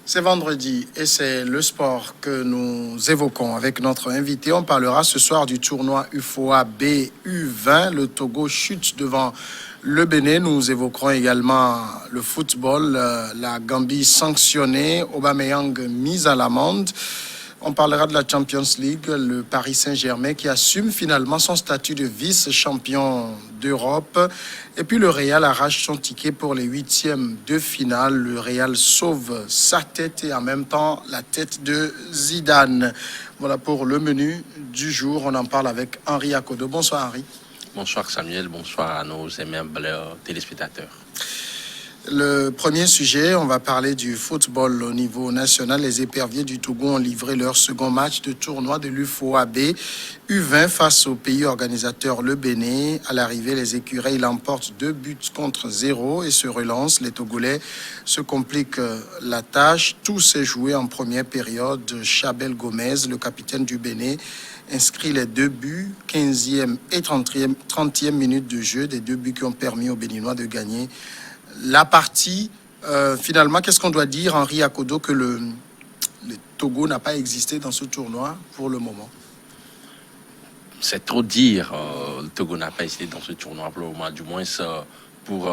C'est vendredi et c'est le sport que nous évoquons avec notre invité. On parlera ce soir du tournoi UFOA B U20. Le Togo chute devant le Bénin. Nous évoquerons également le football, la Gambie sanctionnée, Aubameyang mis à l'amende. On parlera de la Champions League, le Paris Saint-Germain qui assume finalement son statut de vice-champion d'Europe. Et puis le Real arrache son ticket pour les huitièmes de finale. Le Real sauve sa tête et en même temps la tête de Zidane. Voilà pour le menu du jour. On en parle avec Henri Akodo. Bonsoir Henri. Bonsoir Samuel, bonsoir à nos aimables téléspectateurs. Le premier sujet, on va parler du football au niveau national. Les éperviers du Togo ont livré leur second match de tournoi de l'UFOA B U20 face au pays organisateur le Bénin. À l'arrivée, les écureuils l'emportent 2-0 et se relancent. Les Togolais se compliquent la tâche. Tout s'est joué en première période. Chabel Gomez, le capitaine du Bénin, inscrit les 2 buts, 15e et 30e minute de jeu, des 2 buts qui ont permis aux Béninois de gagner la partie. Finalement, qu'est-ce qu'on doit dire, Henri Akodo, que le Togo n'a pas existé dans ce tournoi pour le moment? C'est trop dire. Le Togo n'a pas existé dans ce tournoi pour le moment, du moins pour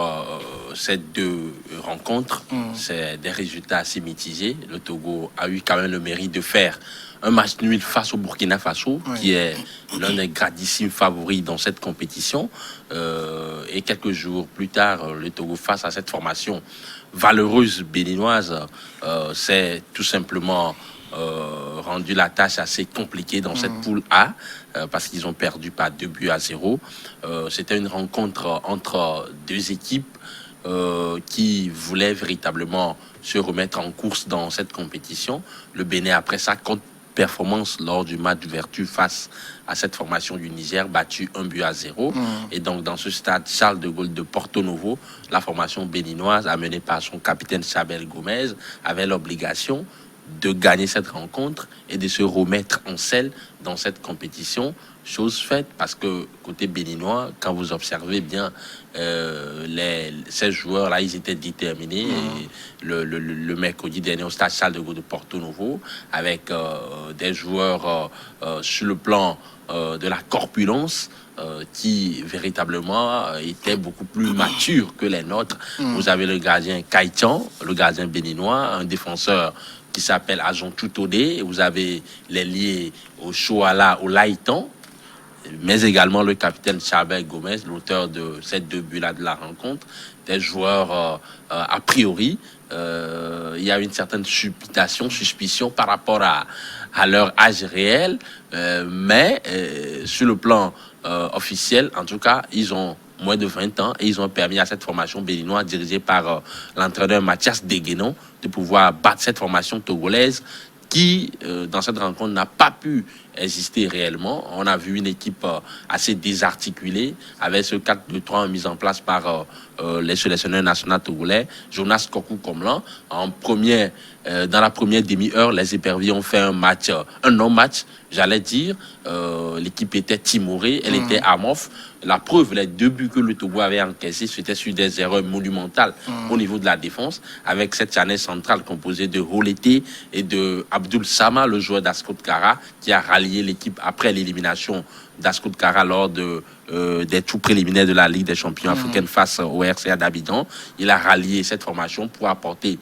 ces deux rencontres. C'est des résultats assez mitigés. Le Togo a eu quand même le mérite de faire un match nul face au Burkina Faso, qui est l'un des gradissimes favoris dans cette compétition. Et quelques jours plus tard, le Togo, face à cette formation valeureuse béninoise, c'est tout simplement rendu la tâche assez compliquée dans cette poule A, parce qu'ils ont perdu par 2-0. C'était une rencontre entre deux équipes qui voulaient véritablement se remettre en course dans cette compétition. Le Bénin, après ça, compte performance lors du match d'ouverture face à cette formation du Niger, battu 1-0. Et donc, dans ce stade Charles de Gaulle de Porto Novo, la formation béninoise, amenée par son capitaine Chabel Gomez, avait l'obligation de gagner cette rencontre et de se remettre en selle dans cette compétition. Chose faite, parce que côté béninois, quand vous observez bien, ces joueurs-là, ils étaient déterminés. Et le mercredi dernier au stade Charles de Gaulle de Porto Novo, avec des joueurs sur le plan de la corpulence, qui véritablement étaient beaucoup plus matures que les nôtres. Vous avez le gardien Kaïtian, le gardien béninois, un défenseur qui s'appelle Ajon Toutodé. Vous avez les liés au Choala, au Laïtan, mais également le capitaine Chabel Gomez, l'auteur de ces 2 buts-là de la rencontre. Des joueurs, a priori, il y a une certaine suspicion par rapport à leur âge réel, mais sur le plan officiel, en tout cas, ils ont moins de 20 ans et ils ont permis à cette formation béninoise dirigée par l'entraîneur Mathias Deguenon de pouvoir battre cette formation togolaise qui, dans cette rencontre, n'a pas pu exister réellement. On a vu une équipe assez désarticulée avec ce 4-2-3 mis en place par les sélectionneurs nationaux togolais, Jonas Kokou-Komlan. Dans la première demi-heure, les éperviers ont fait un non-match, j'allais dire. L'équipe était timorée, elle était amorphe. La preuve, les 2 buts que le Togo avait encaissés, c'était sur des erreurs monumentales au niveau de la défense, avec cette charnière centrale composée de Holeté et de Abdul Sama, le joueur d'Ascot Kara, qui a rallié l'équipe après l'élimination d'Ascot Kara lors des tours préliminaires de la Ligue des champions africaine face au RCA d'Abidjan. Il a rallié cette formation pour apporter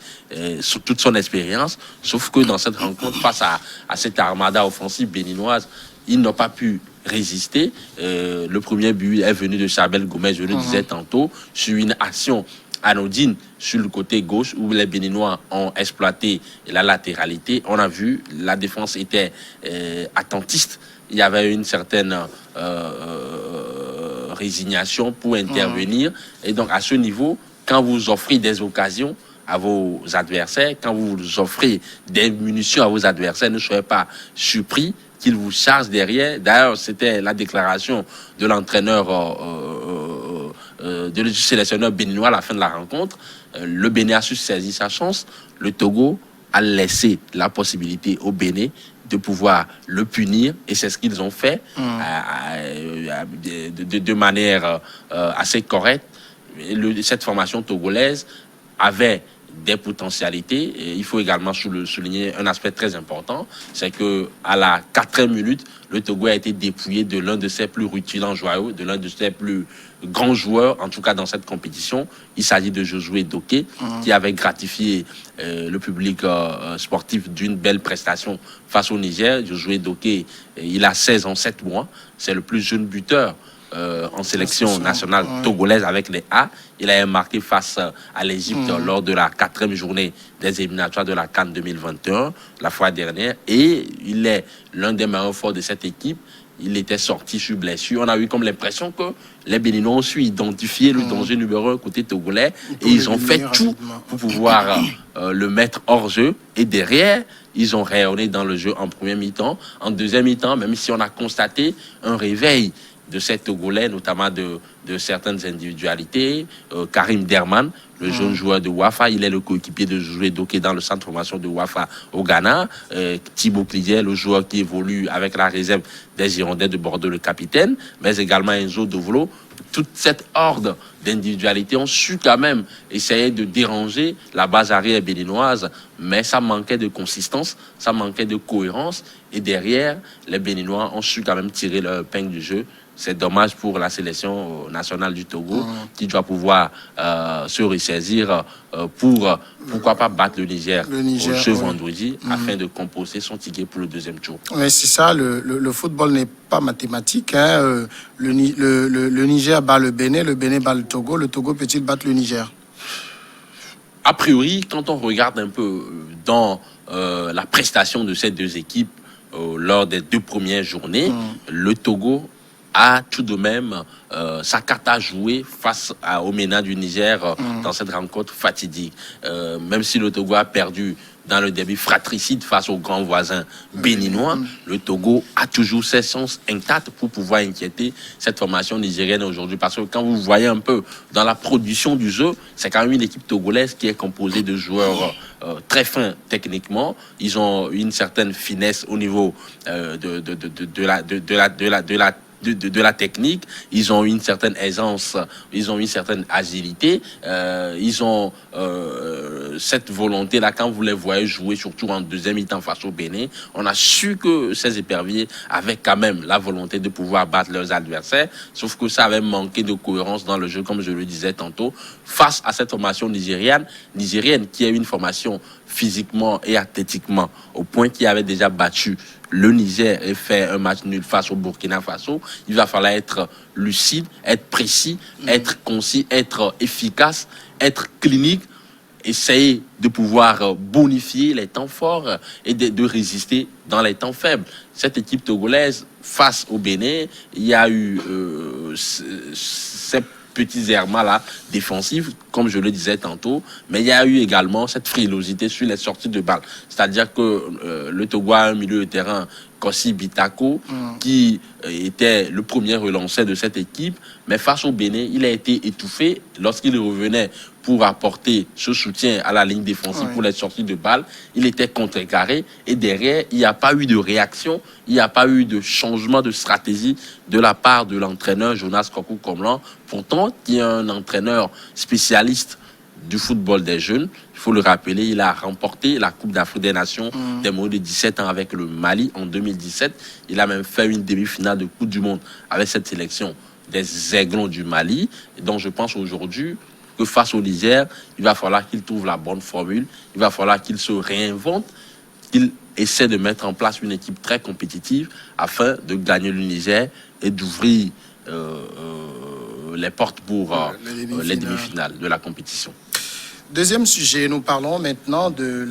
toute son expérience, sauf que dans cette rencontre, face à cette armada offensive béninoise, ils n'ont pas pu résister. Le premier but est venu de Chabel Gomez, je le disais tantôt, sur une action anodine sur le côté gauche où les Béninois ont exploité la latéralité. On a vu, la défense était attentiste. Il y avait une certaine résignation pour intervenir. Et donc, à ce niveau, quand vous offrez des occasions à vos adversaires, quand vous offrez des munitions à vos adversaires, ne soyez pas surpris qu'ils vous chargent derrière. D'ailleurs, c'était la déclaration de l'entraîneur, du sélectionneur béninois à la fin de la rencontre. Le Bénin a su saisir sa chance. Le Togo a laissé la possibilité au Bénin de pouvoir le punir, et c'est ce qu'ils ont fait de manière assez correcte. Cette formation togolaise avait des potentialités. Et il faut également souligner un aspect très important, c'est que à la 4e minute, le Togo a été dépouillé de l'un de ses plus rutilants joueurs, de l'un de ses plus grands joueurs, en tout cas dans cette compétition. Il s'agit de Josué Doké, qui avait gratifié le public sportif d'une belle prestation face au Niger. Josué Doké, il a 16 ans, 7 mois. C'est le plus jeune buteur en sélection nationale togolaise avec les A. Il a marqué face à l'Égypte lors de la 4e journée des éliminatoires de la CAN 2021, la fois dernière. Et il est l'un des meilleurs forts de cette équipe. Il était sorti sur blessure. On a eu comme l'impression que les Béninois ont su identifier le danger numéro 1 côté togolais. Et ils ont fait tout pour pouvoir le mettre hors jeu. Et derrière, ils ont rayonné dans le jeu en première mi-temps. En deuxième mi-temps, même si on a constaté un réveil de ces Togolais, notamment de certaines individualités. Karim Derman, le jeune joueur de Wafa, il est le coéquipier de Josué Doké dans le centre de formation de Wafa au Ghana. Thibaut Clidier, le joueur qui évolue avec la réserve des Girondins de Bordeaux, le capitaine, mais également Enzo Dovolo. Toute cette horde d'individualités ont su quand même essayer de déranger la base arrière béninoise, mais ça manquait de consistance, ça manquait de cohérence. Et derrière, les Béninois ont su quand même tirer leur épingle du jeu. C'est dommage pour la sélection nationale du Togo qui doit pouvoir se ressaisir pour, pourquoi pas, battre le Niger ce vendredi afin de composer son ticket pour le deuxième tour. Mais c'est ça, le football n'est pas mathématique. Hein. Le Niger bat le Bénin bat le Togo peut-il battre le Niger? A priori, quand on regarde un peu dans la prestation de ces deux équipes lors des 2 premières journées, le Togo a tout de même sa carte à jouer face au MENA du Niger dans cette rencontre fatidique. Même si le Togo a perdu dans le début fratricide face aux grands voisins béninois, le Togo a toujours ses chances intactes pour pouvoir inquiéter cette formation nigérienne aujourd'hui. Parce que quand vous voyez un peu dans la production du jeu, c'est quand même une équipe togolaise qui est composée de joueurs très fins techniquement. Ils ont une certaine finesse au niveau de la technique, ils ont une certaine aisance, ils ont une certaine agilité, ils ont cette volonté-là. Quand vous les voyez jouer, surtout en deuxième mi-temps face au Bénin, on a su que ces éperviers avaient quand même la volonté de pouvoir battre leurs adversaires, sauf que ça avait manqué de cohérence dans le jeu, comme je le disais tantôt, face à cette formation nigérienne qui est une formation physiquement et athlétiquement, au point qu'il avait déjà battu le Niger et fait un match nul face au Burkina Faso. Il va falloir être lucide, être précis, être concis, être efficace, être clinique, essayer de pouvoir bonifier les temps forts et de résister dans les temps faibles. Cette équipe togolaise, face au Bénin, il y a eu ces petits errements là défensifs, comme je le disais tantôt, mais il y a eu également cette frilosité sur les sorties de balles. C'est-à-dire que le Togo a un milieu de terrain, Kossi Bitako, qui était le premier relanceur de cette équipe, mais face au Bénin, il a été étouffé lorsqu'il revenait pour apporter ce soutien à la ligne défensive pour les sorties de balles. Il était contrecarré et derrière, il n'y a pas eu de réaction, il n'y a pas eu de changement de stratégie de la part de l'entraîneur Jonas Kokou-Komlan, pourtant qui est un entraîneur spécialiste du football des jeunes. Il faut le rappeler, il a remporté la Coupe d'Afrique des Nations des moins de 17 ans avec le Mali en 2017. Il a même fait une demi-finale de Coupe du Monde avec cette sélection des Aiglons du Mali. Et donc je pense aujourd'hui que face au Niger, il va falloir qu'il trouve la bonne formule, il va falloir qu'il se réinvente, qu'il essaie de mettre en place une équipe très compétitive afin de gagner le Niger et d'ouvrir les portes pour les demi-finales de la compétition. Deuxième sujet, nous parlons maintenant de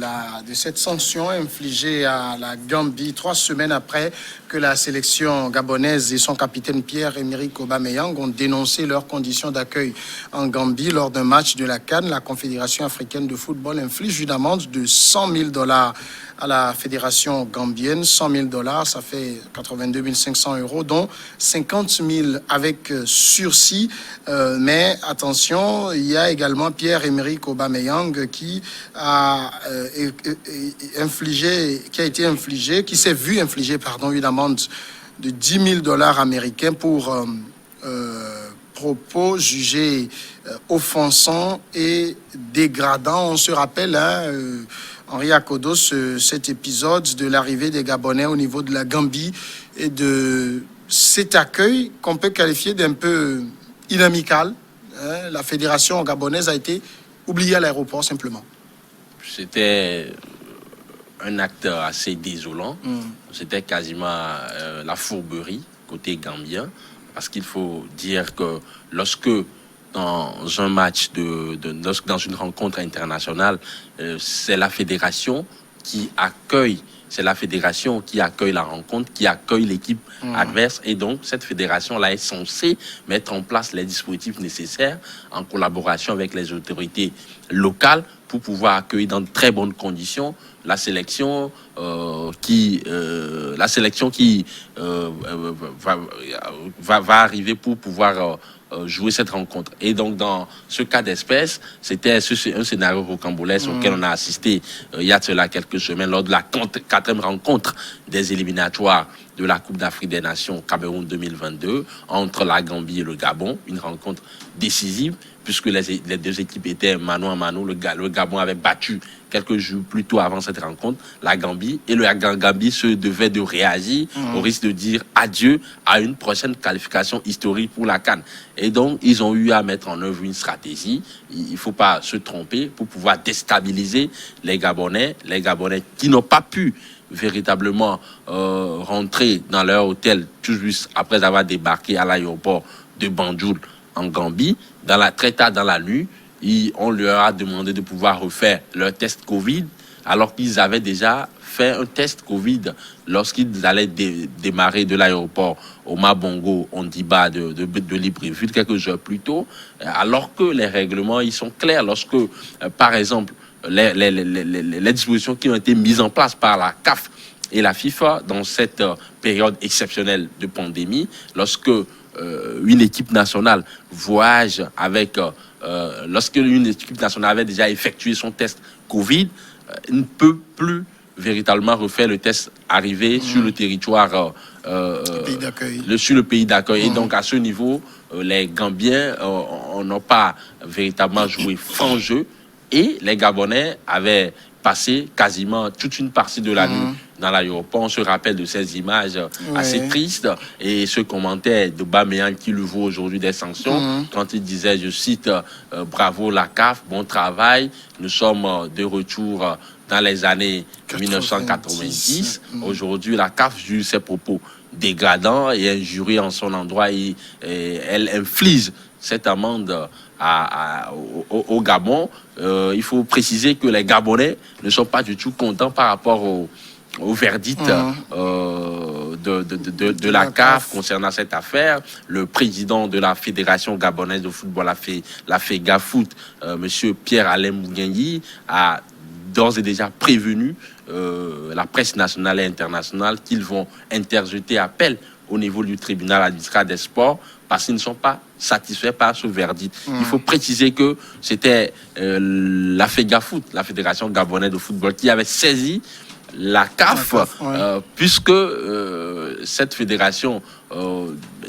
cette sanction infligée à la Gambie 3 semaines après que la sélection gabonaise et son capitaine Pierre-Emerick Aubameyang ont dénoncé leurs conditions d'accueil en Gambie lors d'un match de la CAN. La Confédération africaine de football inflige une amende de $100,000 à la fédération gambienne. $100,000, ça fait 82 500 €, dont 50 000 avec sursis. Mais attention, il y a également Pierre-Emerick Aubameyang qui s'est vu infliger une amende de $10,000 américains pour propos jugés offensants et dégradants. On se rappelle, Henri Akodo, cet épisode de l'arrivée des Gabonais au niveau de la Gambie et de cet accueil qu'on peut qualifier d'un peu inamical. La fédération gabonaise a été oubliée à l'aéroport simplement. C'était un acte assez désolant. C'était quasiment la fourberie côté gambien, parce qu'il faut dire que lorsque dans un match, dans une rencontre internationale, c'est la fédération qui accueille. C'est la fédération qui accueille la rencontre, qui accueille l'équipe adverse. Et donc, cette fédération-là est censée mettre en place les dispositifs nécessaires en collaboration avec les autorités locales pour pouvoir accueillir dans de très bonnes conditions la sélection qui va arriver pour pouvoir jouer cette rencontre. Et donc, dans ce cas d'espèce, c'était un scénario rocambolesque auquel on a assisté il y a cela quelques semaines lors de la quatrième rencontre des éliminatoires de la Coupe d'Afrique des Nations Cameroun 2022 entre la Gambie et le Gabon. Une rencontre décisive puisque les deux équipes étaient mano à mano. Le Gabon avait battu quelques jours plus tôt avant cette rencontre la Gambie, et la Gambie se devait de réagir au risque de dire adieu à une prochaine qualification historique pour la CAN. Et donc, ils ont eu à mettre en œuvre une stratégie. Il ne faut pas se tromper pour pouvoir déstabiliser les Gabonais qui n'ont pas pu véritablement rentrer dans leur hôtel tout juste après avoir débarqué à l'aéroport de Banjul en Gambie, très tard dans la nuit. On leur a demandé de pouvoir refaire leur test Covid, alors qu'ils avaient déjà fait un test Covid lorsqu'ils allaient démarrer de l'aéroport Omar Bongo Ondimba de Libreville quelques heures plus tôt, alors que les règlements ils sont clairs. Lorsque, par exemple, les dispositions qui ont été mises en place par la CAF et la FIFA dans cette période exceptionnelle de pandémie, lorsque une équipe nationale voyage avec... lorsqu'une équipe nationale avait déjà effectué son test Covid, ne peut plus véritablement refaire le test arrivé sur le territoire, sur le pays d'accueil. Et donc, à ce niveau, les Gambiens n'ont pas véritablement joué franc jeu, et les Gabonais avaient passé quasiment toute une partie de la nuit dans l'aéroport. On se rappelle de ces images assez tristes, et ce commentaire de Baméan qui lui vaut aujourd'hui des sanctions, quand il disait, je cite, bravo la CAF, bon travail, nous sommes de retour dans les années 1990. Aujourd'hui, la CAF juge ses propos dégradants et injurieux en son endroit, et elle inflige cette amende au Gabon. Il faut préciser que les Gabonais ne sont pas du tout contents par rapport au verdict de la CAF concernant cette affaire. Le président de la Fédération gabonaise de football, la FEGAFoot, monsieur Pierre-Alain Mouguenyi, a d'ores et déjà prévenu la presse nationale et internationale qu'ils vont interjeter appel au niveau du tribunal administratif des sports parce qu'ils ne sont pas satisfaits par ce verdict. Il faut préciser que c'était la FEGAFoot, la Fédération gabonaise de football, qui avait saisi la CAF, puisque cette fédération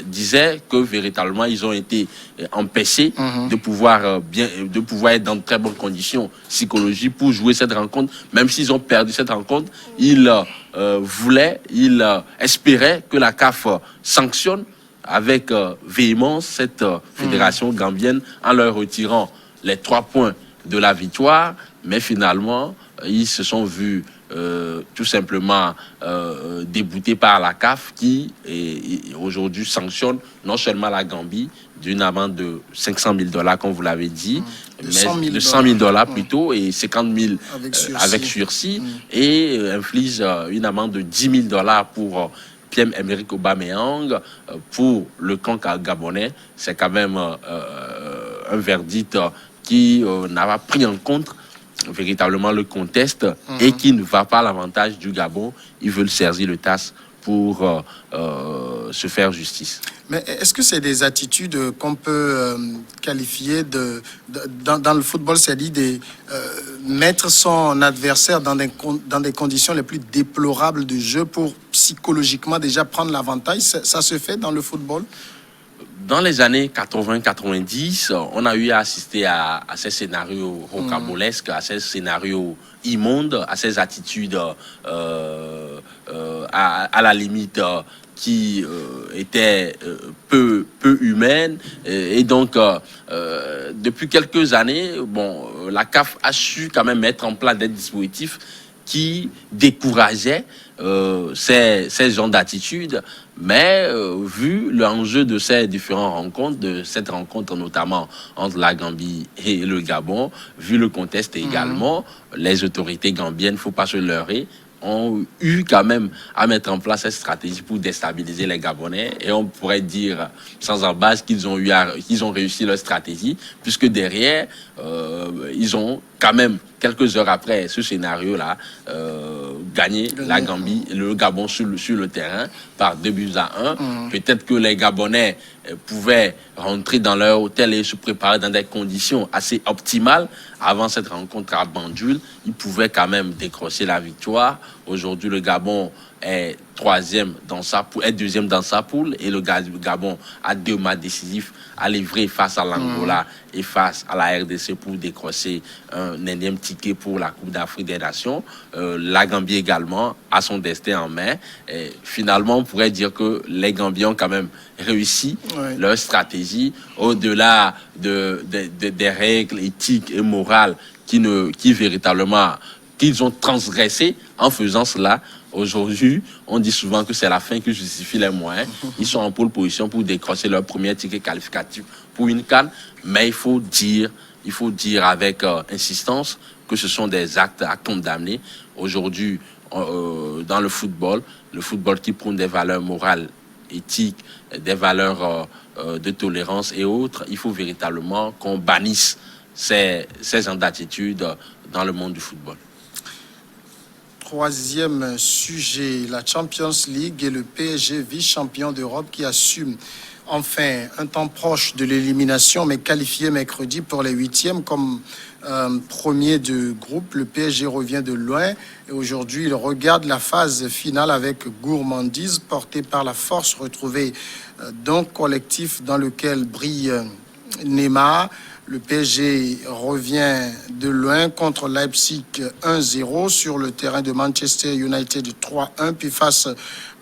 disait que véritablement ils ont été empêchés de pouvoir être dans de très bonnes conditions psychologiques pour jouer cette rencontre. Même s'ils ont perdu cette rencontre, ils espéraient que la CAF sanctionne avec véhémence cette fédération gambienne en leur retirant les 3 points de la victoire. Mais finalement, ils se sont vus tout simplement déboutés par la CAF qui aujourd'hui sanctionne non seulement la Gambie d'une amende de $500,000, comme vous l'avez dit, mais de $100,000 plutôt, et 50,000 avec sursis, et inflige une amende de $10,000 pour Pierre-Emerick Aubameyang pour le camp gabonais. C'est quand même un verdict qui n'a pas pris en compte véritablement le contexte et qui ne va pas à l'avantage du Gabon. Ils veulent saisir le TAS pour se faire justice. Mais est-ce que c'est des attitudes qu'on peut qualifier dans le football, c'est-à-dire mettre son adversaire dans des conditions les plus déplorables de jeu pour psychologiquement déjà prendre l'avantage? Ça se fait dans le football? Dans les années 80-90, on a eu à assister à ces scénarios rocambolesques, à ces scénarios immondes, à ces attitudes à la limite qui étaient peu humaines. Et donc, depuis quelques années, bon, la CAF a su quand même mettre en place des dispositifs qui décourageaient ces genres d'attitudes. Mais vu l'enjeu de ces différentes rencontres, de cette rencontre notamment entre la Gambie et le Gabon, vu le contexte également, les autorités gambiennes, il ne faut pas se leurrer, ont eu quand même à mettre en place cette stratégie pour déstabiliser les Gabonais. Et on pourrait dire sans embâche qu'ils ont réussi leur stratégie, puisque derrière, ils ont quand même, quelques heures après ce scénario-là, gagné la Gambie, le Gabon sur le terrain par 2-1. Peut-être que les Gabonais pouvaient rentrer dans leur hôtel et se préparer dans des conditions assez optimales. Avant cette rencontre à Banjul, ils pouvaient quand même décrocher la victoire. Aujourd'hui, le Gabon est deuxième dans sa poule, et le Gabon a 2 matchs décisifs à livrer face à l'Angola et face à la RDC pour décrocher un énième ticket pour la Coupe d'Afrique des Nations. La Gambie également a son destin en main. Et finalement, on pourrait dire que les Gambiens ont quand même réussi leur stratégie au-delà des règles éthiques et morales qui véritablement qu'ils ont transgressé en faisant cela. Aujourd'hui, on dit souvent que c'est la fin qui justifie les moyens. Ils sont en pole position pour décrocher leur premier ticket qualificatif pour une CAN. Mais il faut dire avec insistance que ce sont des actes à condamner. Aujourd'hui, dans le football qui prône des valeurs morales, éthiques, des valeurs de tolérance et autres, il faut véritablement qu'on bannisse ces genres d'attitudes dans le monde du football. Troisième sujet, la Champions League et le PSG vice-champion d'Europe qui assume enfin un temps proche de l'élimination, mais qualifié mercredi pour les 8e comme premier de groupe. Le PSG revient de loin et aujourd'hui il regarde la phase finale avec gourmandise, portée par la force retrouvée d'un collectif dans lequel brille Neymar. Le PSG revient de loin contre Leipzig 1-0 sur le terrain de Manchester United 3-1, puis face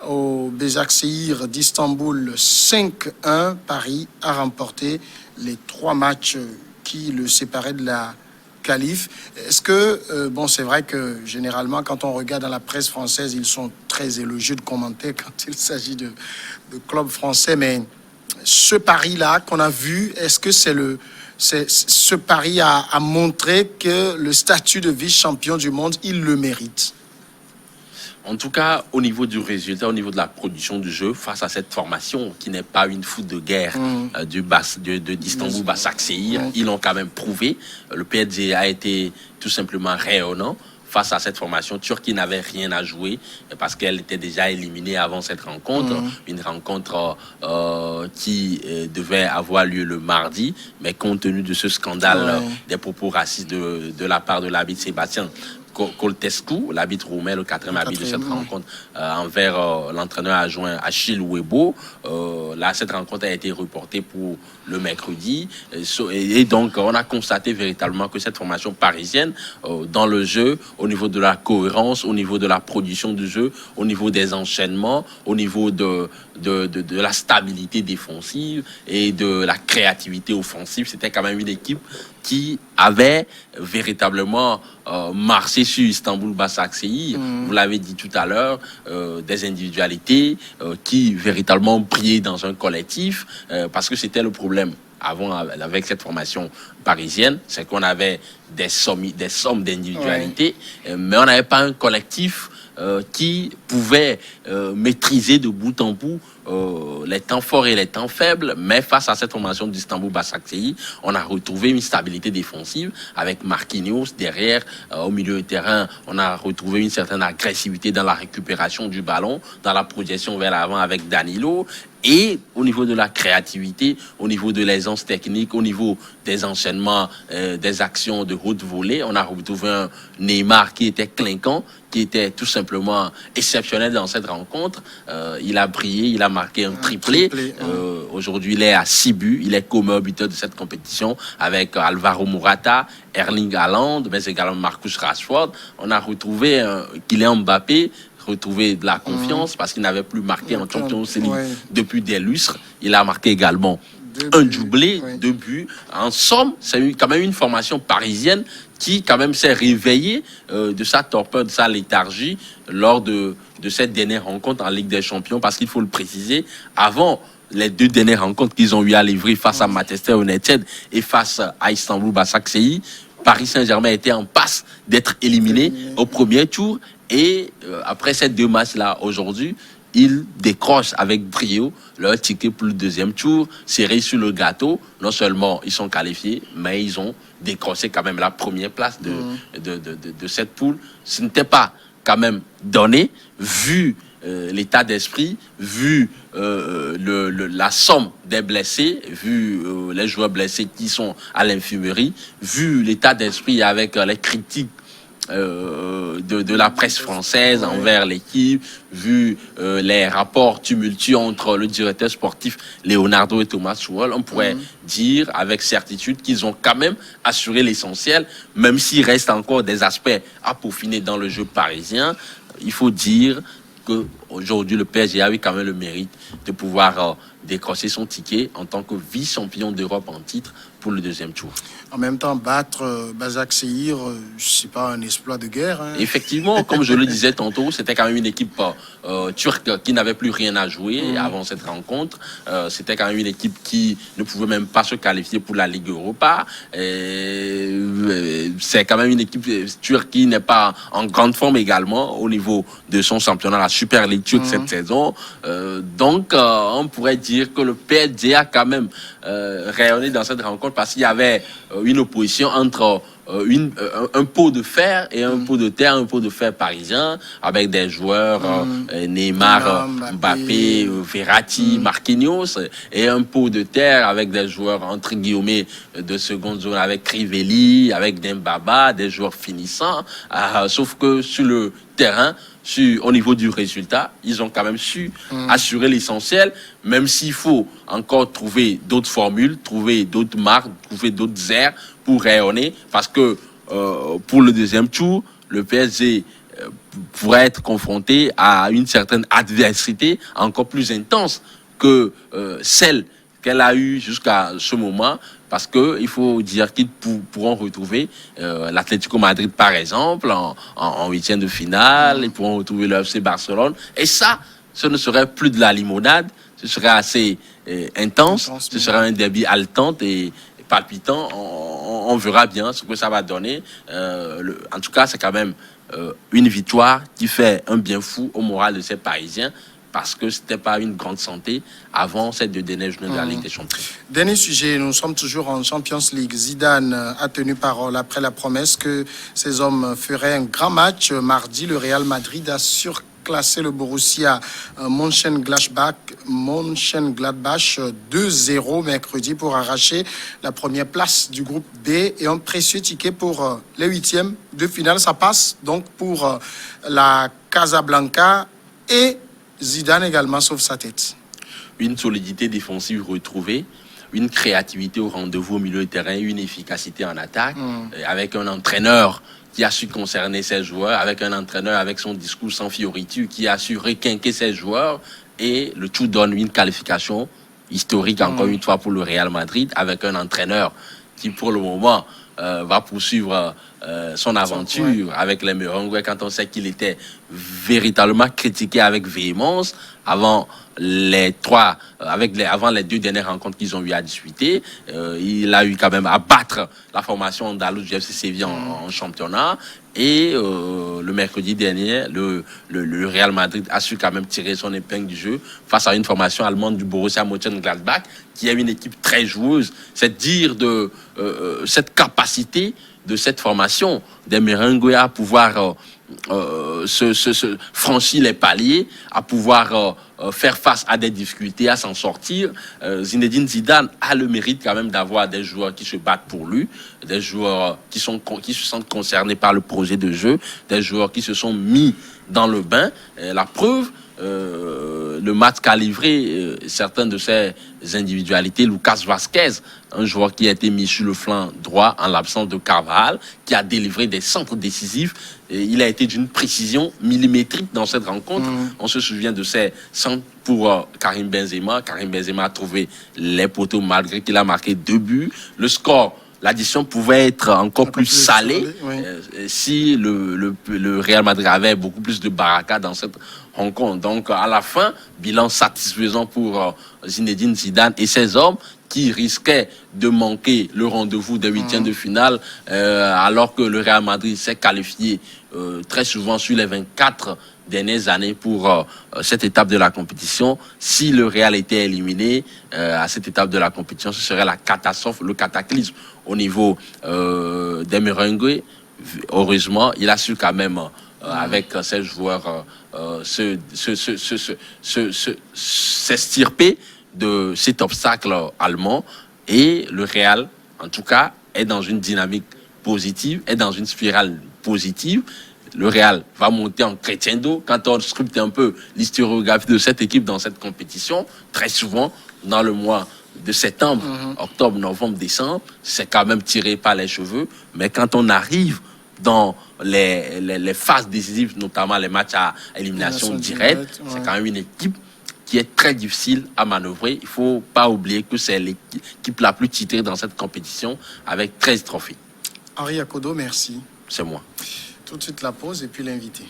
au Beşiktaş d'Istanbul 5-1. Paris a remporté les 3 matchs qui le séparaient de la qualif. Est-ce que, c'est vrai que généralement, quand on regarde dans la presse française, ils sont très élogieux de commenter quand il s'agit de clubs français, mais ce pari-là qu'on a vu, est-ce que ce pari a montré que le statut de vice-champion du monde, il le mérite? En tout cas, au niveau du résultat, au niveau de la production du jeu, face à cette formation qui n'est pas une foot de guerre d'Istanbul Başakşehir, ils l'ont quand même prouvé. Le PSG a été tout simplement rayonnant face à cette formation turque qui n'avait rien à jouer parce qu'elle était déjà éliminée avant cette rencontre. Une rencontre qui devait avoir lieu le mardi, mais compte tenu de ce scandale des propos racistes de la part de l'arbitre Sébastien Coltescu, l'arbitre roumain, le 4e arbitre de cette rencontre, envers l'entraîneur adjoint Achille Webo. Là, cette rencontre a été reportée pour le mercredi. Et donc, on a constaté véritablement que cette formation parisienne, dans le jeu, au niveau de la cohérence, au niveau de la production du jeu, au niveau des enchaînements, au niveau de la stabilité défensive et de la créativité offensive, c'était quand même une équipe qui avait véritablement marché sur Istanbul Başakşehir. Vous l'avez dit tout à l'heure, des individualités qui véritablement brillaient dans un collectif, parce que c'était le problème avant avec cette formation parisienne, c'est qu'on avait des sommes d'individualités, mais on n'avait pas un collectif qui pouvait maîtriser de bout en bout les temps forts et les temps faibles. Mais face à cette formation d'Istanbul Başakşehir, on a retrouvé une stabilité défensive avec Marquinhos derrière. Au milieu de terrain, on a retrouvé une certaine agressivité dans la récupération du ballon, dans la projection vers l'avant avec Danilo. Et au niveau de la créativité, au niveau de l'aisance technique, au niveau des enchaînements, des actions de haute volée, on a retrouvé un Neymar qui était clinquant, qui était tout simplement exceptionnel dans cette rencontre. Il a brillé, il a marqué un triplé. Aujourd'hui, il est à 6 buts. Il est co-meilleur buteur de cette compétition avec Alvaro Morata, Erling Haaland, mais également Marcus Rashford. On a retrouvé Kylian Mbappé, retrouvé de la confiance parce qu'il n'avait plus marqué en Champions League depuis des lustres. Il a marqué également un doublé, 2 buts. En somme, c'est quand même une formation parisienne qui quand même s'est réveillée de sa torpeur, de sa léthargie lors de cette dernière rencontre en Ligue des Champions, parce qu'il faut le préciser, avant les 2 dernières rencontres qu'ils ont eu à livrer face à Manchester United et face à Istanbul Basaksehir, Paris Saint-Germain était en passe d'être éliminé au premier tour. Et après ces 2 matchs-là, aujourd'hui, ils décrochent avec brio leur ticket pour le deuxième tour, serré sur le gâteau. Non seulement ils sont qualifiés, mais ils ont décroché quand même la première place de cette poule. Ce n'était pas quand même donné, vu l'état d'esprit, vu la somme des blessés, vu les joueurs blessés qui sont à l'infirmerie, vu l'état d'esprit avec les critiques de la presse française envers l'équipe, vu les rapports tumultueux entre le directeur sportif Leonardo et Thomas Tuchel, on pourrait dire avec certitude qu'ils ont quand même assuré l'essentiel, même s'il reste encore des aspects à peaufiner dans le jeu parisien. Il faut dire qu'aujourd'hui, le PSG a eu quand même le mérite de pouvoir décrocher son ticket en tant que vice-champion d'Europe en titre pour le deuxième tour. En même temps, battre Basaksehir, c'est pas un exploit de guerre. Hein. Effectivement, comme je le disais tantôt, c'était quand même une équipe turque qui n'avait plus rien à jouer avant cette rencontre. C'était quand même une équipe qui ne pouvait même pas se qualifier pour la Ligue Europa. C'est quand même une équipe turque qui n'est pas en grande forme également au niveau de son championnat, la Super League turque cette saison. Donc, on pourrait dire que le PSG a quand même rayonné dans cette rencontre parce qu'il y avait une opposition entre un pot de fer et un pot de terre, un pot de fer parisien, avec des joueurs Neymar, Mbappé, Verratti, Marquinhos, et un pot de terre avec des joueurs entre guillemets de seconde zone, avec Crivelli, avec Dembaba, des joueurs finissants. Sauf que sur le terrain, au niveau du résultat, ils ont quand même su assurer l'essentiel, même s'il faut encore trouver d'autres formules, trouver d'autres marques, trouver d'autres airs pour rayonner, parce que pour le deuxième tour, le PSG pourrait être confronté à une certaine adversité encore plus intense que celle qu'elle a eue jusqu'à ce moment, parce qu'il faut dire qu'ils pourront retrouver l'Atlético Madrid, par exemple, en huitième de finale, ils pourront retrouver le FC Barcelone, et ça, ce ne serait plus de la limonade, ce serait assez intense, ce serait un derby haletant et palpitant. On verra bien ce que ça va donner. En tout cas, c'est quand même une victoire qui fait un bien fou au moral de ces Parisiens, parce que ce n'était pas une grande santé avant cette 2 dernières journées de la Ligue des Champions. Dernier sujet, nous sommes toujours en Champions League. Zidane a tenu parole après la promesse que ses hommes feraient un grand match. Mardi, le Real Madrid a surclassé le Borussia Mönchengladbach 2-0 mercredi pour arracher la première place du groupe B et un précieux ticket pour les 8e de finale. Ça passe donc pour la Casablanca et Zidane également sauve sa tête. Une solidité défensive retrouvée, une créativité au rendez-vous au milieu de terrain, une efficacité en attaque, avec un entraîneur qui a su concerner ses joueurs, avec un entraîneur avec son discours sans fioriture, qui a su requinquer ses joueurs, et le tout donne une qualification historique encore une fois pour le Real Madrid, avec un entraîneur qui pour le moment va poursuivre son aventure avec les Merengues, quand on sait qu'il était véritablement critiqué avec véhémence avant les 2 dernières rencontres qu'ils ont eu à disputer. Il a eu quand même à battre la formation andalouse du FC Séville en championnat. Et le mercredi dernier, le Real Madrid a su quand même tirer son épingle du jeu face à une formation allemande du Borussia Mönchengladbach, qui est une équipe très joueuse. C'est dire de cette capacité de cette formation des Merengues à pouvoir franchir les paliers, à pouvoir faire face à des difficultés, à s'en sortir. Zinedine Zidane a le mérite quand même d'avoir des joueurs qui se battent pour lui, des joueurs qui se sentent concernés par le projet de jeu, des joueurs qui se sont mis dans le bain. La preuve, le match qu'a livré certaines de ses individualités. Lucas Vasquez, un joueur qui a été mis sur le flanc droit en l'absence de Carvajal, qui a délivré des centres décisifs. Et il a été d'une précision millimétrique dans cette rencontre. On se souvient de ces centres pour Karim Benzema. Karim Benzema a trouvé les poteaux malgré qu'il a marqué 2 buts. Le score, l'addition pouvait être encore plus salée si le Real Madrid avait beaucoup plus de baraka dans cette rencontre. Donc, à la fin, bilan satisfaisant pour Zinedine Zidane et ses hommes qui risquaient de manquer le rendez-vous des huitièmes de finale alors que le Real Madrid s'est qualifié très souvent sur les 24 dernières années pour cette étape de la compétition. Si le Real était éliminé à cette étape de la compétition, ce serait la catastrophe, le cataclysme au niveau des Merengues. Heureusement, il a su quand même, avec ses joueurs, s'extirper de cet obstacle allemand. Et le Real, en tout cas, est dans une dynamique positive, est dans une spirale positive. Le Real va monter en crescendo. Quand on scrute un peu l'historiographie de cette équipe dans cette compétition, très souvent, dans le mois de septembre, octobre, novembre, décembre, c'est quand même tiré par les cheveux. Mais quand on arrive dans les phases décisives, notamment les matchs à élimination directe, c'est quand même une équipe qui est très difficile à manœuvrer. Il ne faut pas oublier que c'est l'équipe la plus titrée dans cette compétition avec 13 trophées. Henri Akodo, merci. C'est moi. Tout de suite la pause et puis l'invité.